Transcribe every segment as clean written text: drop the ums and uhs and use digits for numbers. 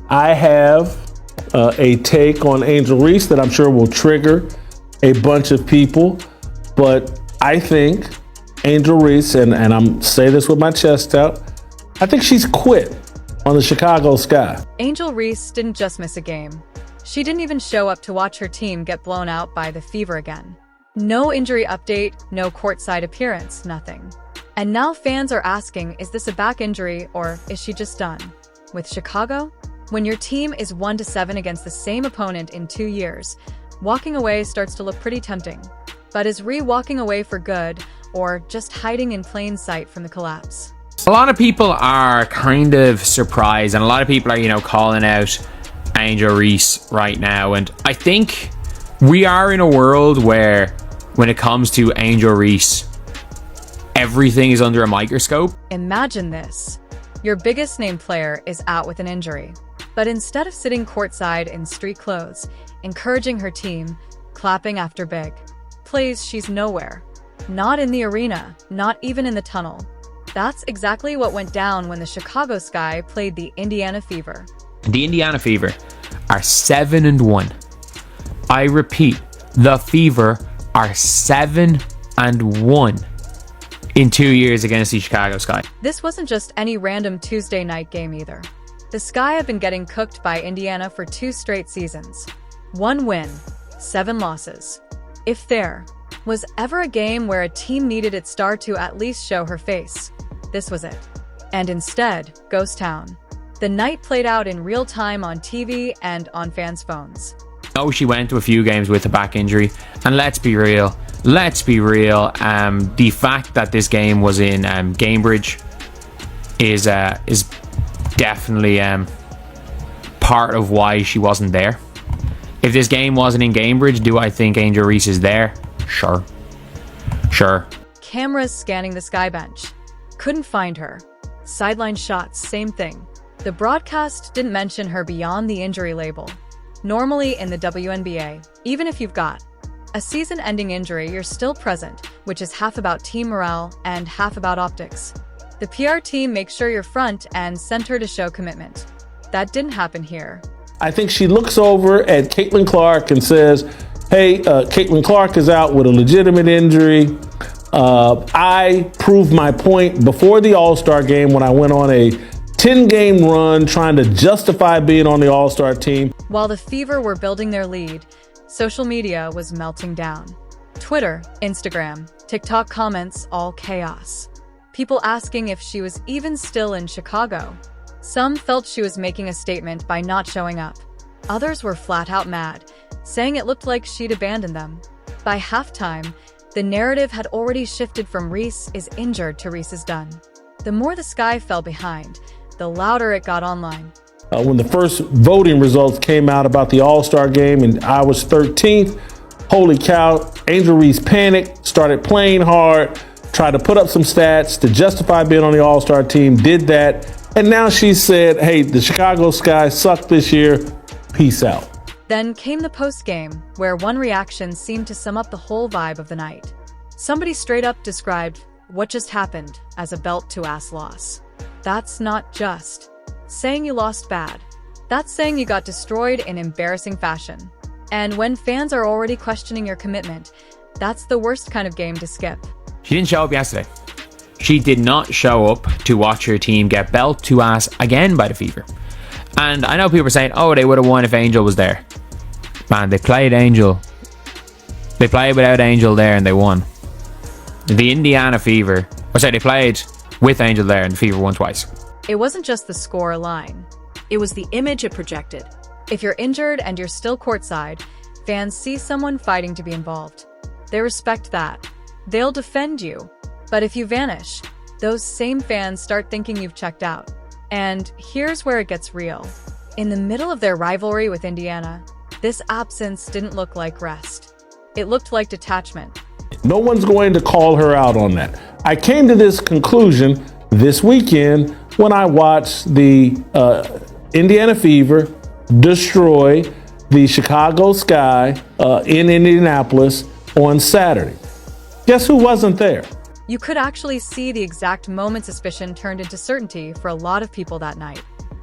I have a take on Angel Reese that I'm sure will trigger a bunch of people, but I think Angel Reese, and I'm saying this with my chest out, I think she's quit on the Chicago Sky. Angel Reese didn't just miss a game. She didn't even show up to watch her team get blown out by the Fever again. No injury update, no courtside appearance, nothing. And now fans are asking, is this a back injury or is she just done? With Chicago, when your team is 1-7 against the same opponent in 2 years, walking away starts to look pretty tempting. But is Ree walking away for good or just hiding in plain sight from the collapse? A lot of people are kind of surprised, and a lot of people are, calling out Angel Reese right now. And I think we are in a world where, when it comes to Angel Reese, everything is under a microscope. Imagine this. Your biggest name player is out with an injury. But instead of sitting courtside in street clothes, encouraging her team, clapping after big plays, she's nowhere. Not in the arena, not even in the tunnel. That's exactly what went down when the Chicago Sky played the Indiana Fever. The Indiana Fever are 7-1. I repeat, the Fever are 7-1 in 2 years against the Chicago Sky. This wasn't just any random Tuesday night game either. The Sky have been getting cooked by Indiana for 2 straight seasons. 1 win, 7 losses. If there was ever a game where a team needed its star to at least show her face, this was it. And instead, Ghost Town. The night played out in real time on TV and on fans' phones. Oh, she went to a few games with a back injury, and let's be real. The fact that this game was in Cambridge is definitely part of why she wasn't there. If this game wasn't in Cambridge, do I think Angel Reese is there? Sure. Cameras scanning the Sky bench. Couldn't find her. Sideline shots, same thing. The broadcast didn't mention her beyond the injury label. Normally in the WNBA, even if you've got a season-ending injury, you're still present, which is half about team morale and half about optics. The PR team makes sure you're front and center to show commitment. That didn't happen here. I think she looks over at Caitlin Clark and says, hey, Caitlin Clark is out with a legitimate injury. I proved my point before the All-Star game when I went on a 10-game run trying to justify being on the All-Star team. While the Fever were building their lead, social media was melting down. Twitter, Instagram, TikTok comments, all chaos. People asking if she was even still in Chicago. Some felt she was making a statement by not showing up. Others were flat out mad, saying it looked like she'd abandoned them. By halftime, the narrative had already shifted from Reese is injured to Reese is done. The more the Sky fell behind, the louder it got online. When the first voting results came out about the All-Star game and I was 13th, holy cow, Angel Reese panicked, started playing hard, tried to put up some stats to justify being on the All-Star team, did that, and now she said, hey, the Chicago Sky sucked this year, peace out. Then came the post-game, where one reaction seemed to sum up the whole vibe of the night. Somebody straight up described what just happened as a belt-to-ass loss. That's not just saying you lost bad. That's saying you got destroyed in embarrassing fashion. And when fans are already questioning your commitment, that's the worst kind of game to skip. She didn't show up yesterday. She did not show up to watch her team get belt to ass again by the Fever. And I know people are saying, oh, they would have won if Angel was there. Man, they played Angel. They played without Angel there and they won. The Indiana Fever, they played with Angel there and the Fever won twice. It wasn't just the score line. It was the image it projected. If you're injured and you're still courtside, fans see someone fighting to be involved. They respect that. They'll defend you. But if you vanish, those same fans start thinking you've checked out. And here's where it gets real. In the middle of their rivalry with Indiana, this absence didn't look like rest. It looked like detachment. No one's going to call her out on that. I came to this conclusion this weekend when I watched the Indiana Fever destroy the Chicago Sky in Indianapolis on Saturday. Guess who wasn't there? You could actually see the exact moment suspicion turned into certainty for a lot of people that night.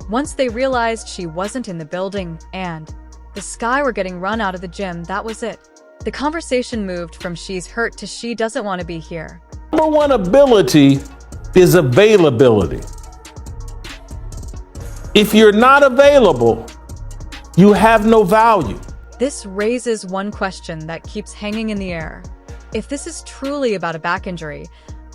Once they realized she wasn't in the building and the Sky were getting run out of the gym, that was it. The conversation moved from she's hurt to she doesn't want to be here. Number one ability is availability. If you're not available, you have no value. This raises one question that keeps hanging in the air. If this is truly about a back injury,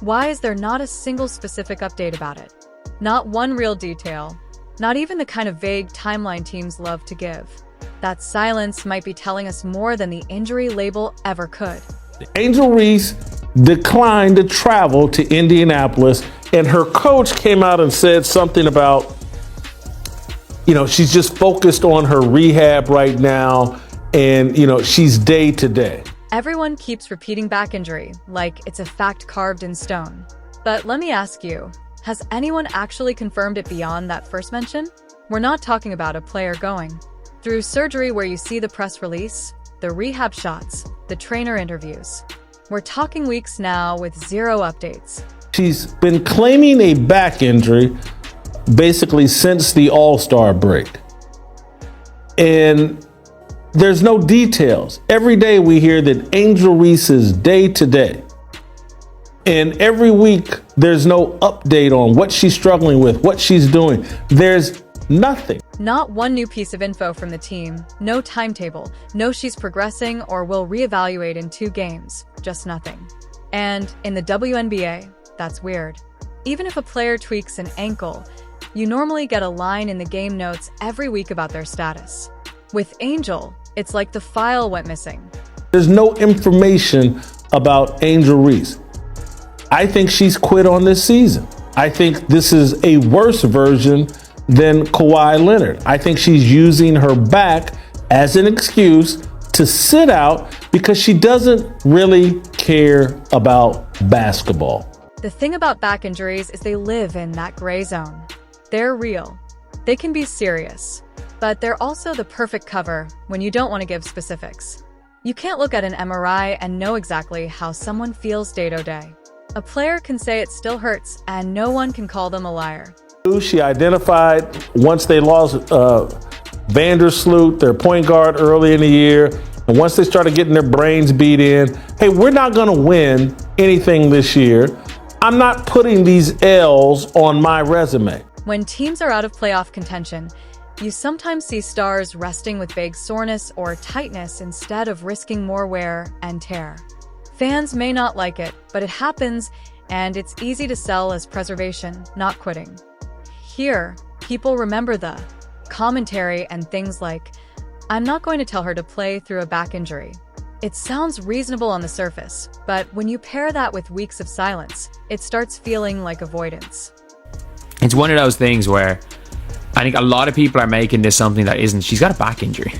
why is there not a single specific update about it? Not one real detail, not even the kind of vague timeline teams love to give. That silence might be telling us more than the injury label ever could. Angel Reese declined to travel to Indianapolis, and her coach came out and said something about, she's just focused on her rehab right now, and, she's day to day. Everyone keeps repeating back injury like it's a fact carved in stone. But let me ask you, has anyone actually confirmed it beyond that first mention? We're not talking about a player going through surgery where you see the press release, the rehab shots, the trainer interviews. We're talking weeks now with zero updates. She's been claiming a back injury basically since the All-Star break. And there's no details. Every day we hear that Angel Reese is day to day. And every week there's no update on what she's struggling with, what she's doing. There's nothing. Not one new piece of info from the team, no timetable, no she's progressing or will reevaluate in 2 games, just nothing. And in the WNBA, that's weird. Even if a player tweaks an ankle, you normally get a line in the game notes every week about their status. With Angel, it's like the file went missing. There's no information about Angel Reese. I think she's quit on this season. I think this is a worse version than Kawhi Leonard. I think she's using her back as an excuse to sit out because she doesn't really care about basketball. The thing about back injuries is they live in that gray zone. They're real. They can be serious, but they're also the perfect cover when you don't want to give specifics. You can't look at an MRI and know exactly how someone feels day to day. A player can say it still hurts and no one can call them a liar. She identified once they lost Vandersloot, their point guard, early in the year, and once they started getting their brains beat in, hey, we're not going to win anything this year. I'm not putting these L's on my resume. When teams are out of playoff contention, you sometimes see stars resting with vague soreness or tightness instead of risking more wear and tear. Fans may not like it, but it happens, and it's easy to sell as preservation, not quitting. Here, people remember the commentary and things like, "I'm not going to tell her to play through a back injury." It sounds reasonable on the surface, but when you pair that with weeks of silence, it starts feeling like avoidance. It's one of those things where I think a lot of people are making this something that isn't. She's got a back injury.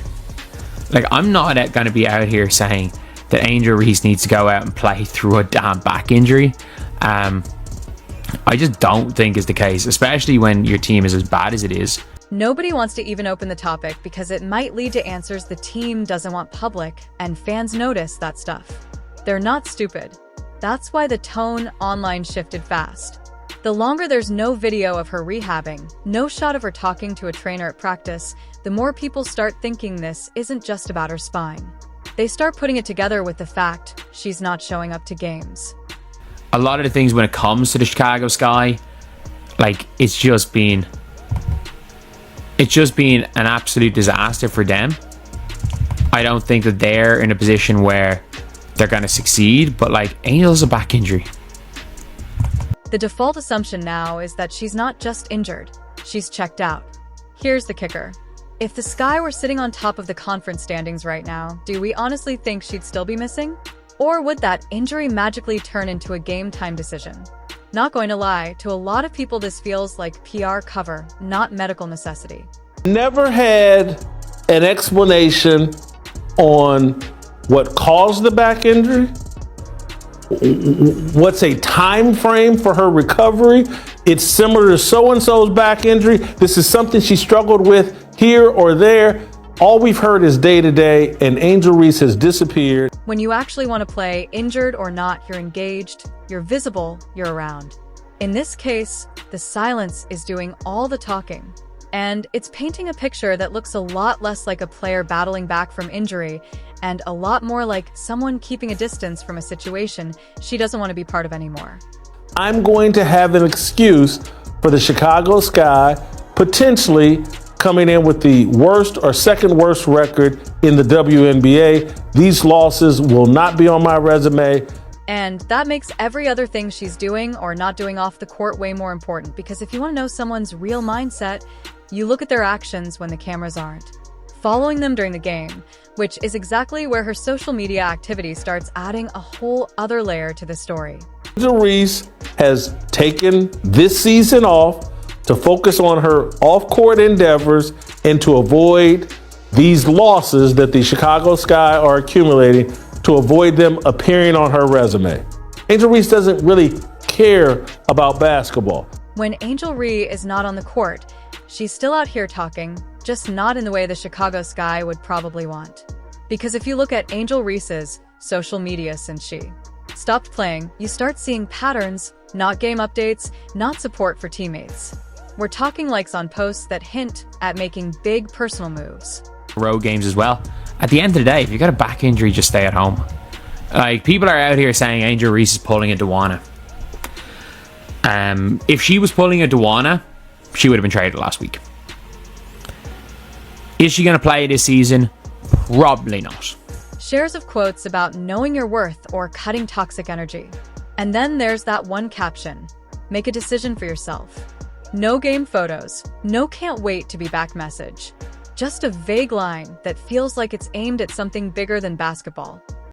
Like, I'm not going to be out here saying that Angel Reese needs to go out and play through a damn back injury. I just don't think is the case, especially when your team is as bad as it is. Nobody wants to even open the topic because it might lead to answers the team doesn't want public, and fans notice that stuff. They're not stupid. That's why the tone online shifted fast. The longer there's no video of her rehabbing, no shot of her talking to a trainer at practice, the more people start thinking this isn't just about her spine. They start putting it together with the fact she's not showing up to games. A lot of the things when it comes to the Chicago Sky, like, it's just been an absolute disaster for them. I don't think that they're in a position where they're going to succeed, but like, Angel's a back injury. The default assumption now is that she's not just injured, she's checked out. Here's the kicker. If the Sky were sitting on top of the conference standings right now, do we honestly think she'd still be missing? Or would that injury magically turn into a game-time decision? Not going to lie, to a lot of people this feels like PR cover, not medical necessity. Never had an explanation on what caused the back injury, what's a time frame for her recovery. It's similar to so-and-so's back injury. This is something she struggled with here or there. All we've heard is day to day, and Angel Reese has disappeared. When you actually want to play, injured or not, you're engaged, you're visible, you're around. In this case, the silence is doing all the talking. And it's painting a picture that looks a lot less like a player battling back from injury and a lot more like someone keeping a distance from a situation she doesn't want to be part of anymore. I'm going to have an excuse for the Chicago Sky potentially coming in with the worst or second worst record in the WNBA. These losses will not be on my resume. And that makes every other thing she's doing or not doing off the court way more important, because if you want to know someone's real mindset, you look at their actions when the cameras aren't. Following them during the game, which is exactly where her social media activity starts adding a whole other layer to the story. Reese has taken this season off to focus on her off-court endeavors and to avoid these losses that the Chicago Sky are accumulating, to avoid them appearing on her resume. Angel Reese doesn't really care about basketball. When Angel Reese is not on the court, she's still out here talking, just not in the way the Chicago Sky would probably want. Because if you look at Angel Reese's social media since she stopped playing, you start seeing patterns, not game updates, not support for teammates. We're talking likes on posts that hint at making big personal moves. Road games as well. At the end of the day, if you got a back injury, just stay at home. Like, people are out here saying Angel Reese is pulling a Duana. If she was pulling a Duana, she would have been traded last week. Is she going to play this season? Probably not. Shares of quotes about knowing your worth or cutting toxic energy. And then there's that one caption: make a decision for yourself. No game photos, no can't wait to be back message. Just a vague line that feels like it's aimed at something bigger than basketball.